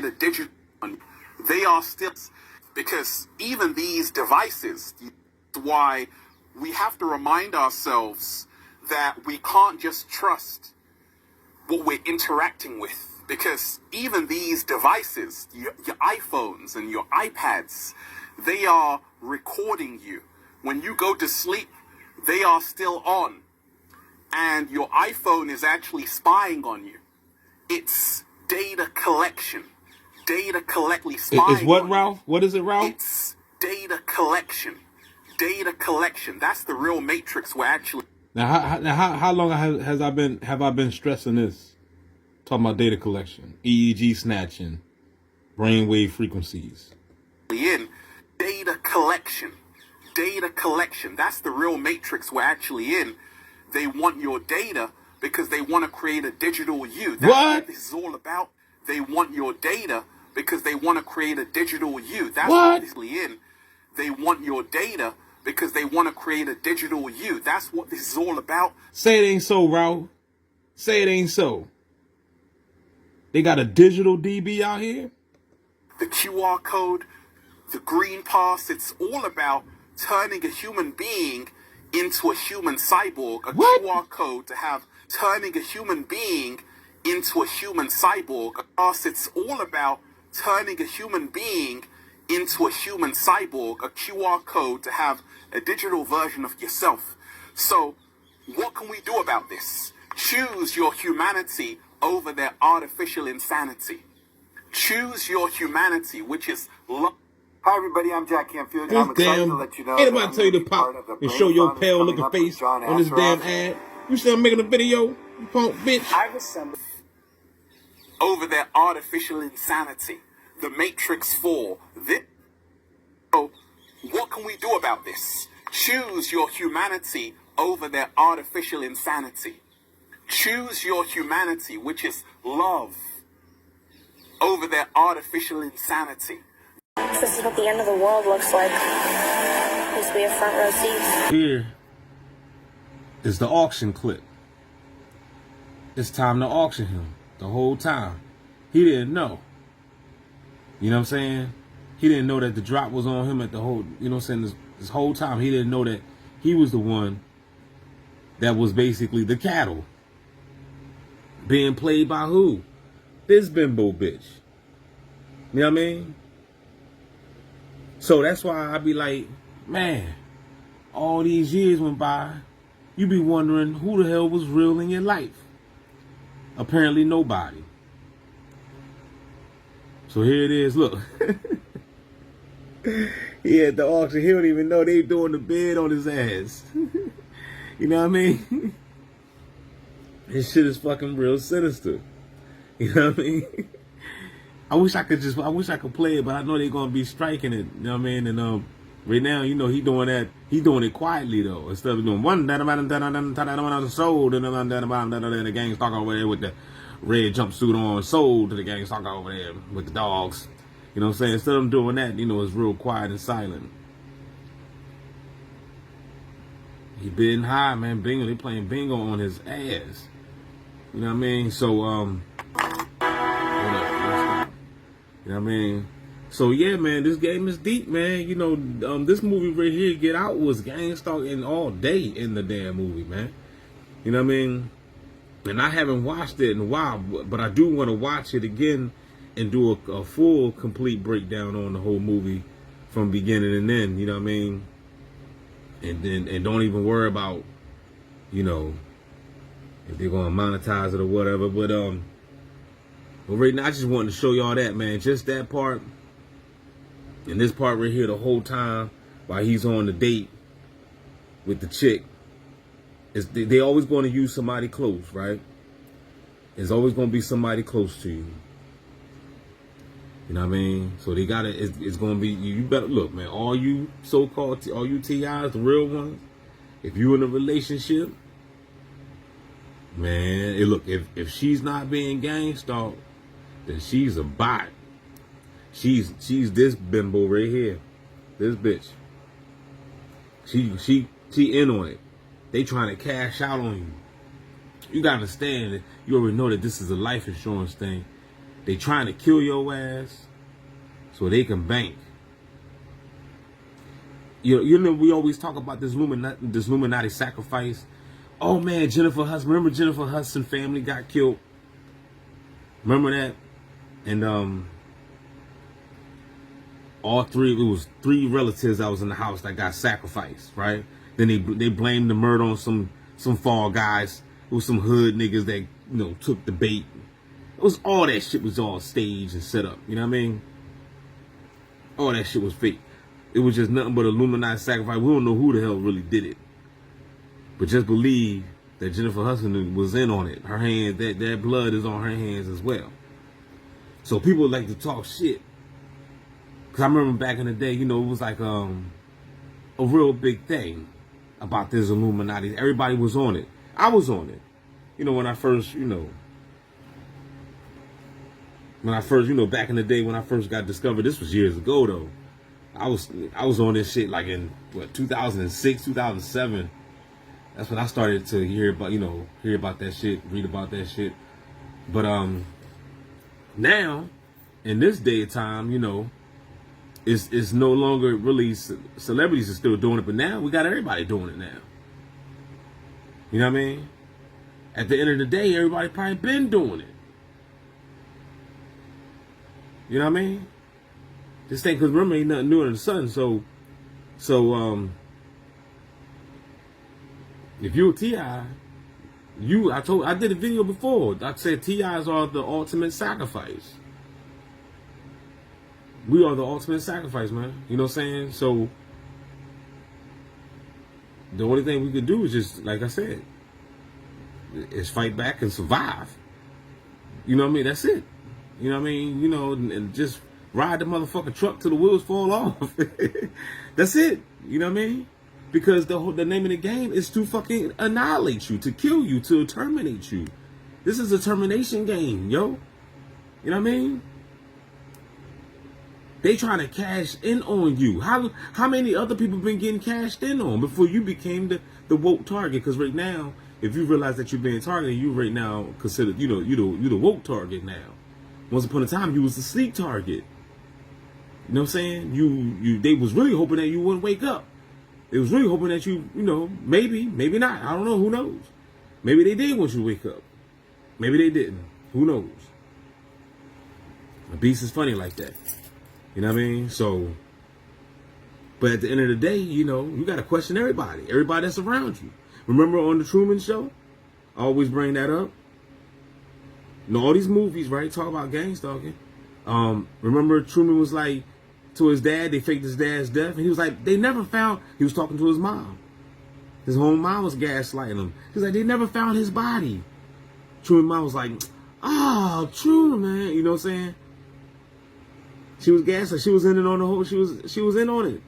create a digital one. They are still, because even these devices, why we have to remind ourselves that we can't just trust what we're interacting with, because even these devices, your iPhones and your iPads, they are recording you. When you go to sleep, they are still on, and your iPhone is actually spying on you. It's data collection. Data collectly spying. It's what, Ralph? What is it, Ralph? It's data collection. Data collection. That's the real matrix we're actually. Now, how long have I been stressing this? Talking about data collection, EEG snatching, brainwave frequencies. In data collection. Data collection. That's the real matrix we're actually in. They want your data because they want to create a digital you. That's what this is all about. They want your data because they want to create a digital you. That's what this is in. They want your data because they want to create a digital you. That's what this is all about. Say it ain't so, Ralph. Say it ain't so. They got a digital DB out here? The QR code, the green pass, it's all about turning a human being into a human cyborg. A QR code to have turning a human being into a human cyborg. It's all about turning a human being into a human cyborg. A QR code to have a digital version of yourself. So what can we do about this? Choose your humanity over their artificial insanity. Choose your humanity, which is love. Hi everybody, I'm Jack Canfield. I'm excited to let you know. Ain't nobody tell you to pop and show your pale looking face on this damn ad. You still making a video, you punk bitch. I've assembled over their artificial insanity. The Matrix 4. So, what can we do about this? Choose your humanity over their artificial insanity. Choose your humanity, which is love, over their artificial insanity. This is what the end of the world looks like. Used to be a front row seat. Here is the auction clip. It's time to auction him. The whole time he didn't know. You know what I'm saying? He didn't know that the drop was on him at the whole, you know what I'm saying, this whole time. He didn't know that he was the one that was basically the cattle. Being played by who? This bimbo bitch. You know what I mean? So that's why I be like, man, all these years went by, you be wondering who the hell was real in your life. Apparently nobody. So here it is, look. He at the auction, he don't even know they doing the bid on his ass. You know what I mean? This shit is fucking real sinister. You know what I mean? I wish I could play it, but I know they're gonna be striking it. You know what I mean? And right now, you know, he doing it quietly though. Instead of doing one sold and the Gangstalker over there with the red jumpsuit on, sold to the Gangstalker over there with the dogs. You know what I'm saying? Instead of doing that, you know, it's real quiet and silent. He bidding high, man. Bingo, they playing bingo on his ass. You know what I mean? So, hold up. You know what I mean? So, yeah, man, this game is deep, man. You know, this movie right here, Get Out, was Gangstalker all day in the damn movie, man. You know what I mean? And I haven't watched it in a while, but I do want to watch it again and do a full, complete breakdown on the whole movie from beginning and end, you know what I mean? And don't even worry about, you know, if they're gonna monetize it or whatever. But right now I just wanted to show y'all that, man. Just that part. And this part right here the whole time while he's on the date with the chick. They always gonna use somebody close, right? There's always gonna be somebody close to you. You know what I mean? So they gotta, it's gonna be, you better look, man, all you so-called, all you TIs, the real ones, if you in a relationship, man, look, if she's not being gangstalked, then she's a bot. She's this bimbo right here. This bitch. She in on it. They trying to cash out on you. You gotta understand that you already know that this is a life insurance thing. They trying to kill your ass so they can bank. You know, we always talk about this Illuminati sacrifice. Oh man, Jennifer Hudson. Remember Jennifer Hudson family got killed? Remember that? And it was three relatives that was in the house that got sacrificed, right? Then they blamed the murder on some fall guys. It was some hood niggas that, you know, took the bait. It was all that shit was all staged and set up. You know what I mean? All that shit was fake. It was just nothing but Illuminati sacrifice. We don't know who the hell really did it. But just believe that Jennifer Hudson was in on it. Her hand, that blood is on her hands as well. So people like to talk shit. Because I remember back in the day, you know, it was like a real big thing about this Illuminati. Everybody was on it. I was on it. You know, when I first, back in the day when I first got discovered, this was years ago though. I was on this shit like in 2006, 2007. That's when I started to hear about that shit, read about that shit. But now, in this day of time, you know, it's no longer really celebrities are still doing it, but now we got everybody doing it now. You know what I mean? At the end of the day, everybody probably been doing it. You know what I mean? This thing, because remember, ain't nothing new under the sun. So, if you're T.I., I did a video before. I said T.I.'s are the ultimate sacrifice. We are the ultimate sacrifice, man. You know what I'm saying? So, the only thing we could do is just, like I said, is fight back and survive. You know what I mean? That's it. You know what I mean? You know, and just ride the motherfucking truck till the wheels fall off. That's it. You know what I mean? Because the name of the game is to fucking annihilate you, to kill you, to terminate you. This is a termination game, yo. You know what I mean? They trying to cash in on you. How many other people been getting cashed in on before you became the woke target? Because right now, if you realize that you're being targeted, you right now considered, you the woke target now. Once upon a time, you was the sleep target. You know what I'm saying? They was really hoping that you wouldn't wake up. They was really hoping that you maybe not. I don't know. Who knows? Maybe they did want you to wake up. Maybe they didn't. Who knows? A beast is funny like that. You know what I mean? So, but at the end of the day, you got to question everybody that's around you. Remember on the Truman Show? I always bring that up. All these movies, right, talk about gangstalking. Remember Truman was like, to his dad, they faked his dad's death, and he was like, they never found, he was talking to his mom. His own mom was gaslighting him. He was like, they never found his body. Truman's mom was like, oh, Truman, you know what I'm saying? She was gaslighting. She was in it on the whole, she was in on it.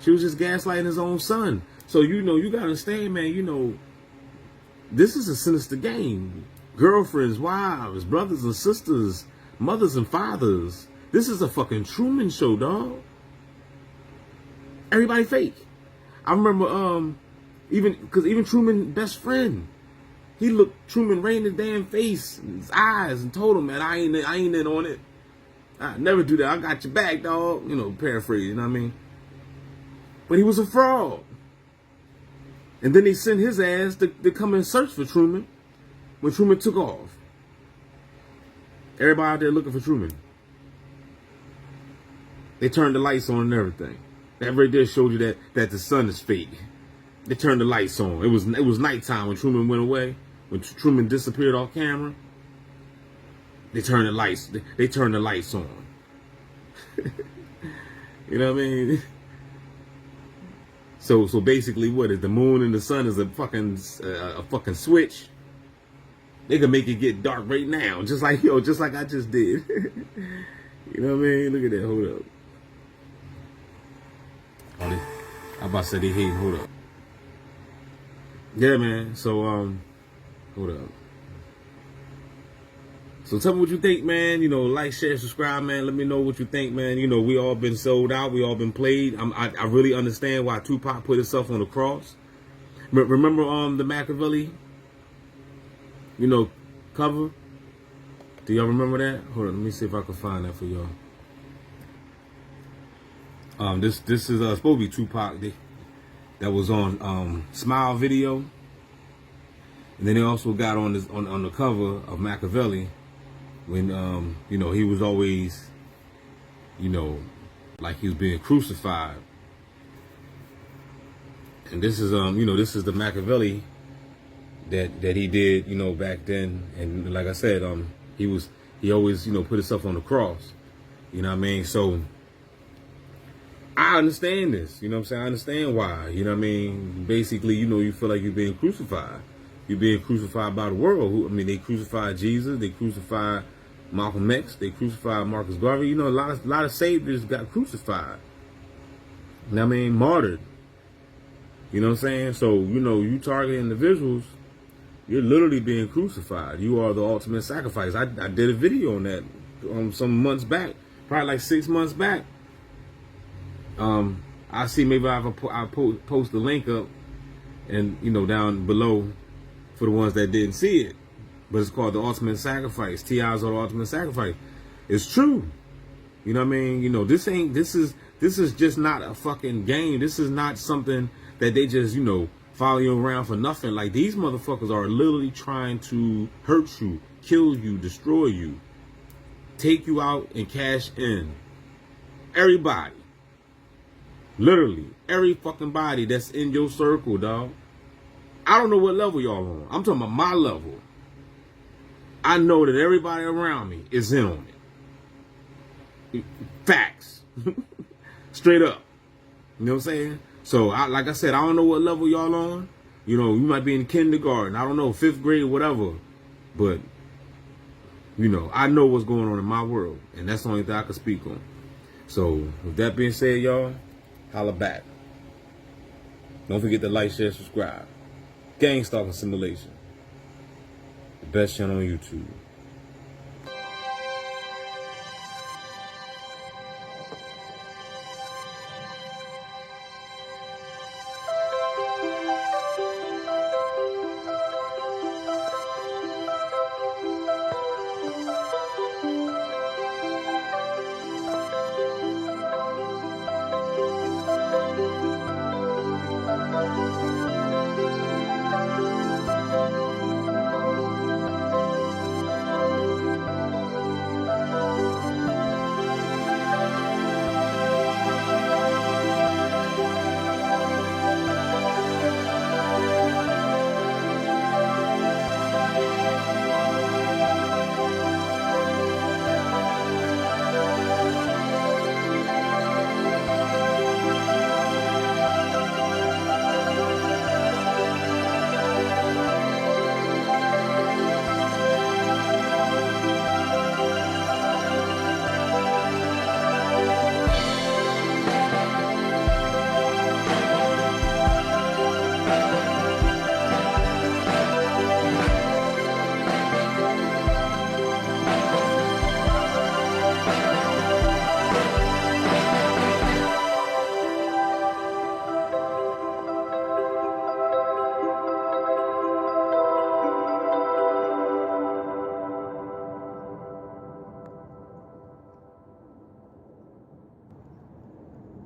She was just gaslighting his own son. So, you gotta understand, man, this is a sinister game. Girlfriends, wives, brothers and sisters, mothers and fathers. This is a fucking Truman Show, dog. Everybody fake. I remember, even Truman's best friend, he looked Truman right in the damn face, his eyes, and told him, man, I ain't in on it. I never do that. I got your back, dog. Paraphrase, you know what I mean? But he was a fraud. And then they sent his ass to come and search for Truman when Truman took off. Everybody out there looking for Truman. They turned the lights on and everything. That right there showed you that the sun is fake. They turned the lights on. It was nighttime when Truman went away. When Truman disappeared off camera. They turned the lights. They turned the lights on. You know what I mean? So basically, what is the moon and the sun is a fucking switch. They can make it get dark right now, just like I just did. You know what I mean? Look at that. Hold up. I about to say they hate. Hold up. Yeah, man. So hold up. So tell me what you think, man. Like, share, subscribe, man. Let me know what you think, man. We all been sold out. We all been played. I really understand why Tupac put himself on the cross. Remember the Machiavelli, cover? Do y'all remember that? Hold on, let me see if I can find that for y'all. This is supposed to be Tupac. That was on Smile Video, and then they also got on this on the cover of Machiavelli when you know, he was always, you know, like he was being crucified. And this is you know, this is the Machiavelli that he did, you know, back then. And like I said, he always, you know, put himself on the cross. You know what I mean? So I understand this, you know what I'm saying? I understand why, you know what I mean? Basically, you know, you feel like you're being crucified. You're being crucified by the world. I mean, they crucified Jesus, they crucified Malcolm X, they crucified Marcus Garvey. You know, a lot of saviors got crucified. You know what I mean? Martyred. You know what I'm saying? So, you know, you target individuals, you're literally being crucified. You are the ultimate sacrifice. I did a video on that some months back, probably like 6 months back. I see, maybe I'll post the link up, and, you know, down below for the ones that didn't see it. But it's called The Ultimate Sacrifice. T.I.'s The Ultimate Sacrifice. It's true. You know what I mean? You know, this is just not a fucking game. This is not something that they just, you know, follow you around for nothing. Like, these motherfuckers are literally trying to hurt you, kill you, destroy you, take you out and cash in. Everybody. Literally, every fucking body that's in your circle, dog. I don't know what level y'all on. I'm talking about my level. I know that everybody around me is in on it. Facts. Straight up. You know what I'm saying? So, like I said, I don't know what level y'all on. You know, you might be in kindergarten. I don't know, 5th grade, whatever. But, you know, I know what's going on in my world. And that's the only thing I can speak on. So, with that being said, y'all, holla back. Don't forget to like, share, subscribe. Gangstalker Simulation. The best channel on YouTube.